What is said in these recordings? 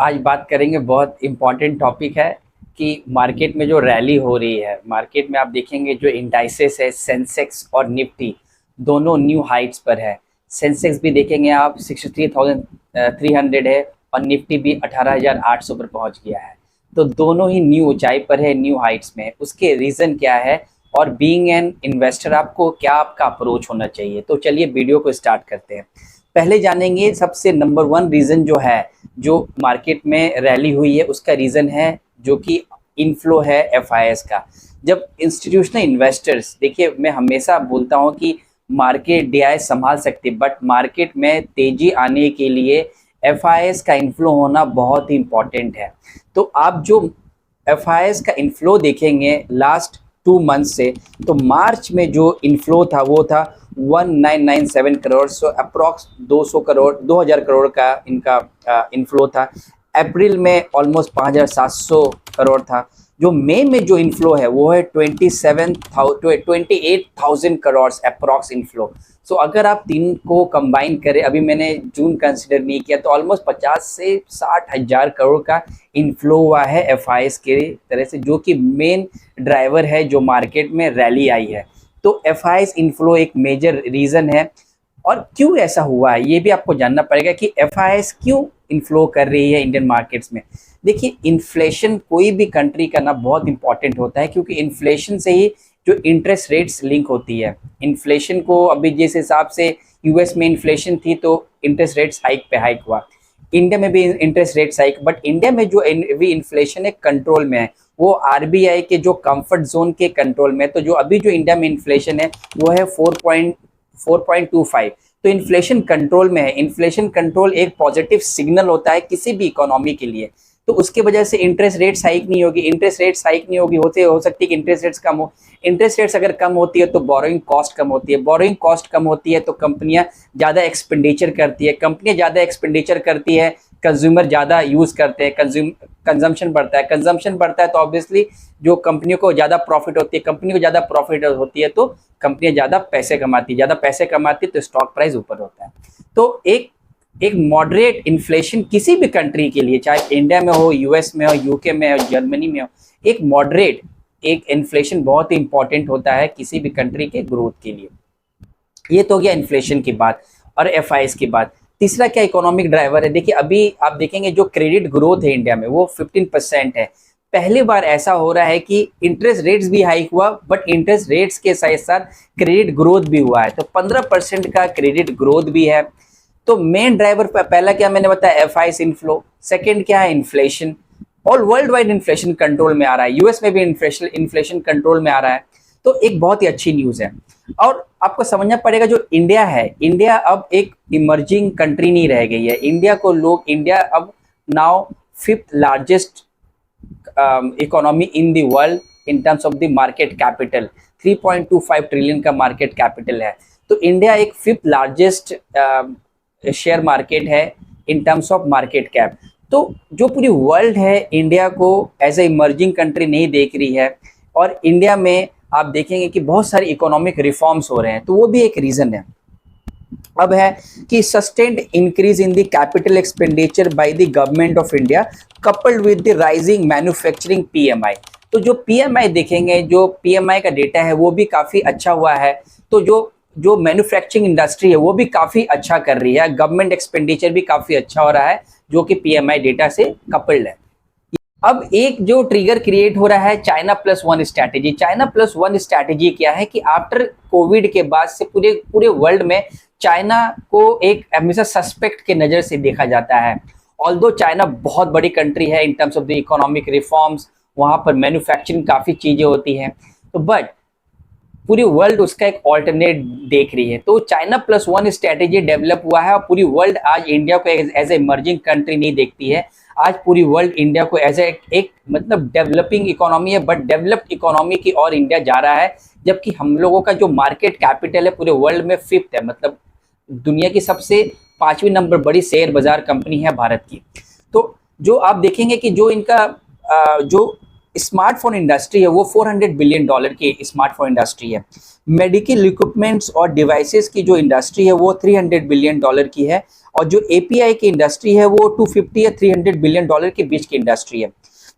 आज बात करेंगे, बहुत इम्पॉर्टेंट टॉपिक है कि मार्केट में जो रैली हो रही है। मार्केट में आप देखेंगे जो इंडाइसेस है, सेंसेक्स और निफ्टी दोनों न्यू हाइट्स पर है। सेंसेक्स भी देखेंगे आप 63,300 है और निफ्टी भी 18,800 पर पहुंच गया है। तो दोनों ही न्यू ऊंचाई पर है, न्यू हाइट्स में है। उसके रीज़न क्या है और बीइंग एन इन्वेस्टर आपको क्या आपका अप्रोच होना चाहिए। तो चलिए वीडियो को स्टार्ट करते हैं। पहले जानेंगे सबसे नंबर वन रीज़न जो है, जो मार्केट में रैली हुई है उसका रीज़न है जो कि इनफ्लो है एफआईएस का। जब इंस्टीट्यूशनल इन्वेस्टर्स, देखिए मैं हमेशा बोलता हूं कि मार्केट डीआई संभाल सकती है, बट मार्केट में तेजी आने के लिए एफआईएस का इनफ्लो होना बहुत ही इंपॉर्टेंट है। तो आप जो एफआईएस का इनफ्लो देखेंगे लास्ट 2 मंथ से, तो मार्च में जो इनफ्लो था वो था 1997 करोड़, सो अप्रॉक्स 200 करोड़ 2000 करोड़ का इनका इनफ्लो था। अप्रैल में ऑलमोस्ट 5700 करोड़ था। जो मई में जो इनफ्लो है वो है 28,000 करोड़ अप्रॉक्स इनफ्लो। सो अगर आप तीन को कंबाइन करें, अभी मैंने जून कंसिडर नहीं किया, तो ऑलमोस्ट 50 से 60 हजार करोड़ का इनफ्लो हुआ है एफआईएस के तरह से, जो कि मेन ड्राइवर है जो मार्केट में रैली आई है। तो एफआईएस इनफ्लो एक मेजर रीज़न है। और क्यों ऐसा हुआ है ये भी आपको जानना पड़ेगा कि एफआईएस क्यों इनफ्लो कर रही है इंडियन मार्केट्स में। देखिए, इन्फ्लेशन कोई भी कंट्री का ना बहुत इंपॉर्टेंट होता है, क्योंकि इन्फ्लेशन से ही जो इंटरेस्ट रेट्स लिंक होती है। इन्फ्लेशन को अभी जिस हिसाब से यूएस में इन्फ्लेशन थी तो इंटरेस्ट रेट्स हाइक पे हाइक हुआ, इंडिया में भी interest rates hike, but India में जो अभी इन्फ्लेशन है कंट्रोल में है, वो आरबीआई के जो कंफर्ट जोन के कंट्रोल में। तो जो अभी जो इंडिया में इन्फ्लेशन है वो है 4.25। तो इन्फ्लेशन कंट्रोल में है। इन्फ्लेशन कंट्रोल एक पॉजिटिव सिग्नल होता है किसी भी इकोनॉमी के लिए। तो उसके वजह से इंटरेस्ट रेट्स हाइक नहीं होगी। इंटरेस्ट रेट्स हाइक नहीं होगी, होते हो सकती है कि इंटरेस्ट रेट्स कम हो। इंटरेस्ट रेट्स अगर कम होती है तो बोरोइंग कॉस्ट कम होती है। बोरोइंग कॉस्ट कम होती है तो कंपनियां ज़्यादा एक्सपेंडिचर करती है। कंपनियां ज़्यादा एक्सपेंडिचर करती है, कंज्यूमर ज़्यादा यूज़ करते हैं, कंजम्पशन बढ़ता है। कंजम्पशन बढ़ता है तो ऑब्वियसली जो कंपनियों को ज़्यादा प्रॉफिट होती है, कंपनी को ज़्यादा प्रॉफिट होती है तो कंपनियां ज़्यादा पैसे कमाती है। ज़्यादा पैसे कमाती है तो स्टॉक प्राइस ऊपर होता है। तो एक मॉडरेट इन्फ्लेशन किसी भी कंट्री के लिए, चाहे इंडिया में हो, यूएस में हो, यूके में हो, जर्मनी में हो, एक मॉडरेट एक इन्फ्लेशन बहुत ही इंपॉर्टेंट होता है किसी भी कंट्री के ग्रोथ के लिए। ये तो हो गया इन्फ्लेशन की बात और एफआईएस की बात। तीसरा क्या इकोनॉमिक ड्राइवर है, देखिए अभी आप देखेंगे जो क्रेडिट ग्रोथ है इंडिया में वो 15% है। पहली बार ऐसा हो रहा है कि इंटरेस्ट रेट्स भी हाइक हुआ, बट इंटरेस्ट रेट्स के साथ साथ क्रेडिट ग्रोथ भी हुआ है। तो 15% का क्रेडिट ग्रोथ भी है। तो मेन ड्राइवर पहला क्या मैंने बताया, एफआईएस इनफ्लो। सेकंड क्या है, inflation. All world wide inflation control में आ रहा है, यूएस में भी इन्फ्लेशन कंट्रोल में आ रहा है। तो एक बहुत ही अच्छी न्यूज़ है। और आपको समझना पड़ेगा जो इंडिया है, इंडिया अब एक इमर्जिंग कंट्री नहीं रह गई है। इंडिया अब now 5th largest economy in the world in terms of the market capital. 3.25 trillion का मार्केट कैपिटल है। तो इंडिया एक 5th लार्जेस्ट शेयर मार्केट है in terms of market cap. तो जो पूरी वर्ल्ड है इंडिया को एज ए इमर्जिंग कंट्री नहीं देख रही है। और इंडिया में आप देखेंगे कि बहुत सारे इकोनॉमिक रिफॉर्म्स हो रहे हैं, तो वो भी एक रीज़न है। अब है कि sustained increase in the capital expenditure by the government of India coupled with the rising manufacturing PMI. तो जो पीएमआई देखेंगे, जो पीएमआई का डेटा है वो भी काफ़ी अच्छा हुआ है। तो जो मैन्युफैक्चरिंग इंडस्ट्री है वो भी काफ़ी अच्छा कर रही है। गवर्नमेंट एक्सपेंडिचर भी काफ़ी अच्छा हो रहा है, जो कि पीएमआई डेटा से कपल्ड है। अब एक जो ट्रिगर क्रिएट हो रहा है, China plus one strategy. China plus one strategy क्या है कि आफ्टर कोविड के बाद से पूरे वर्ल्ड में चाइना को एक हमेशा सस्पेक्ट के नज़र से देखा जाता है। ऑल्दो चाइना बहुत बड़ी कंट्री है in terms of the economic reforms, वहाँ पर मैन्युफैक्चरिंग काफ़ी चीज़ें होती हैं, तो बट पूरी वर्ल्ड उसका एक ऑल्टरनेट देख रही है। तो China plus one strategy develop हुआ है और पूरी वर्ल्ड आज इंडिया को एज ए इमर्जिंग कंट्री नहीं देखती है। आज पूरी वर्ल्ड इंडिया को एज एक मतलब डेवलपिंग इकोनॉमी है, बट डेवलप्ड इकोनॉमी की ओर इंडिया जा रहा है। जबकि हम लोगों का जो मार्केट कैपिटल है पूरे वर्ल्ड में 5th है, मतलब दुनिया की सबसे 5वीं नंबर बड़ी शेयर बाजार कंपनी है भारत की। तो जो आप देखेंगे कि जो इनका जो स्मार्टफोन इंडस्ट्री है वो $400 बिलियन की स्मार्टफोन इंडस्ट्री है। मेडिकल इक्विपमेंट्स और डिवाइसेस की जो इंडस्ट्री है वो $300 बिलियन की है। और जो एपीआई की इंडस्ट्री है वो 250 या 300 बिलियन डॉलर के बीच की इंडस्ट्री है।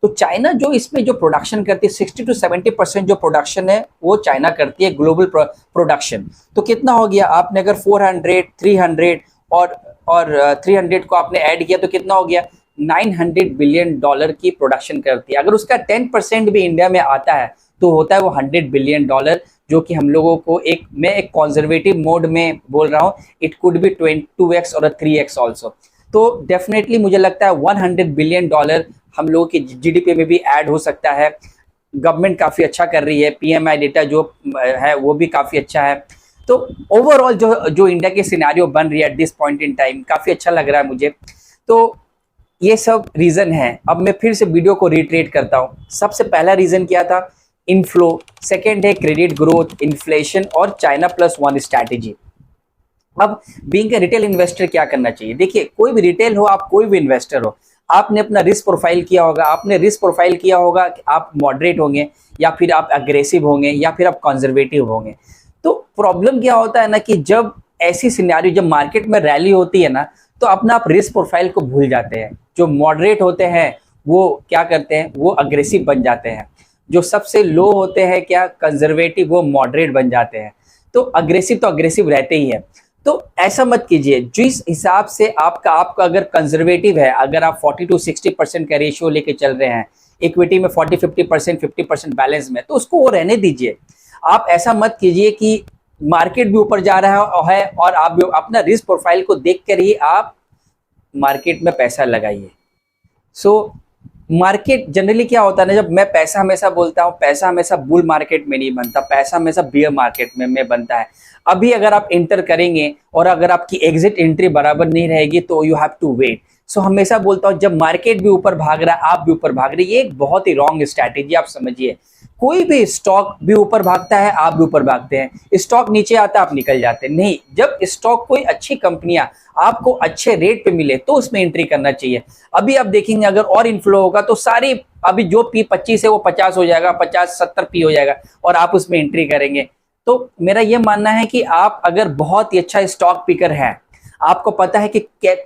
तो चाइना जो इसमें जो प्रोडक्शन करती है 60 to 70% जो प्रोडक्शन है वो चाइना करती है, ग्लोबल प्रोडक्शन। तो कितना हो गया, आपने अगर 400, 300 और 300 को आपने ऐड किया तो कितना हो गया, 900 बिलियन डॉलर की प्रोडक्शन करती है। अगर उसका 10% भी इंडिया में आता है तो होता है वो 100 बिलियन डॉलर, जो कि हम लोगों को मैं एक कॉन्जर्वेटिव मोड में बोल रहा हूँ, इट कुड बी 2x और 3x ऑल्सो। तो डेफिनेटली मुझे लगता है 100 बिलियन डॉलर हम लोगों की जीडीपी में भी ऐड हो सकता है। गवर्नमेंट काफ़ी अच्छा कर रही है, पीएमआई डेटा जो है वो भी काफ़ी अच्छा है। तो ओवरऑल जो इंडिया की सिनेरियो बन रही है at this point in time, काफ़ी अच्छा लग रहा है मुझे। तो ये सब रीज़न है। अब मैं फिर से वीडियो को रिट्रेट करता हूँ। सबसे पहला रीज़न क्या था, इनफ्लो। सेकेंड है क्रेडिट ग्रोथ, इन्फ्लेशन और चाइना प्लस वन स्ट्रैटेजी। अब बीइंग ए रिटेल इन्वेस्टर क्या करना चाहिए, देखिए कोई भी रिटेल हो, आप कोई भी इन्वेस्टर हो, आपने अपना रिस्क प्रोफाइल किया होगा। आपने रिस्क प्रोफाइल किया होगा कि आप मॉडरेट होंगे या फिर आप अग्रेसिव होंगे या फिर आप कंजर्वेटिव होंगे। तो प्रॉब्लम क्या होता है ना कि जब ऐसी सिनेरियो, जब मार्केट में रैली होती है ना, तो अपना आप रिस्क प्रोफाइल को भूल जाते हैं। जो मॉडरेट होते हैं वो क्या करते हैं, वो अग्रेसिव बन जाते हैं। जो सबसे लो होते हैं क्या, कंजर्वेटिव, वो मॉडरेट बन जाते हैं। तो अग्रेसिव रहते ही है। तो ऐसा मत कीजिए। जिस हिसाब से आपका अगर कंजर्वेटिव है, अगर आप 40 to 60% का रेशियो लेके चल रहे हैं, इक्विटी में 40-50%, 50% बैलेंस में, तो उसको वो रहने दीजिए। आप ऐसा मत कीजिए कि मार्केट भी ऊपर जा रहा है और आप भी अपना रिस्क प्रोफाइल को देख कर ही आप मार्केट में पैसा लगाइए। सो मार्केट जनरली क्या होता है ना, जब मैं पैसा हमेशा बोलता हूँ, पैसा हमेशा बुल मार्केट में नहीं बनता, पैसा हमेशा बियर मार्केट में बनता है। अभी अगर आप इंटर करेंगे और अगर आपकी एग्जिट एंट्री बराबर नहीं रहेगी तो यू हैव टू वेट। सो हमेशा बोलता हूँ, जब मार्केट भी ऊपर भाग रहा है, आप भी ऊपर भाग रहे हैं, ये एक बहुत ही रॉन्ग स्ट्रैटेजी। आप समझिए, कोई भी स्टॉक भी ऊपर भागता है, आप भी ऊपर भागते हैं। स्टॉक नीचे आता है, आप निकल जाते हैं। नहीं, जब स्टॉक कोई अच्छी कंपनियां आपको अच्छे रेट पे मिले तो उसमें एंट्री करना चाहिए। अभी आप देखेंगे अगर और इनफ्लो होगा तो सारी, अभी जो P25 है वो 50 हो जाएगा, 50-70 P हो जाएगा और आप उसमें एंट्री करेंगे। तो मेरा ये मानना है कि आप अगर बहुत ही अच्छा स्टॉक पिकर है, आपको पता है कि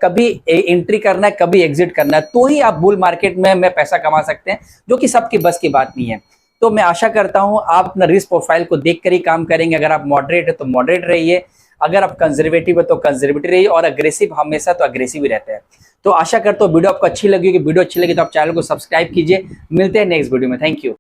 कभी एंट्री करना है, कभी एग्जिट करना है, तो ही आप बुल मार्केट में पैसा कमा सकते हैं, जो कि सबकी बस की बात नहीं है। तो मैं आशा करता हूं आप अपना रिस्क प्रोफाइल को देखकर ही काम करेंगे। अगर आप मॉडरेट है तो मॉडरेट रहिए, अगर आप कंजर्वेटिव है तो कंजर्वेटिव रहिए, और अग्रेसिव हमेशा तो अग्रेसिव ही रहते हैं। तो आशा करता हूं वीडियो आपको अच्छी लगी होगी। वीडियो अच्छी लगी तो आप चैनल को सब्सक्राइब कीजिए। मिलते हैं नेक्स्ट वीडियो में। Thank you.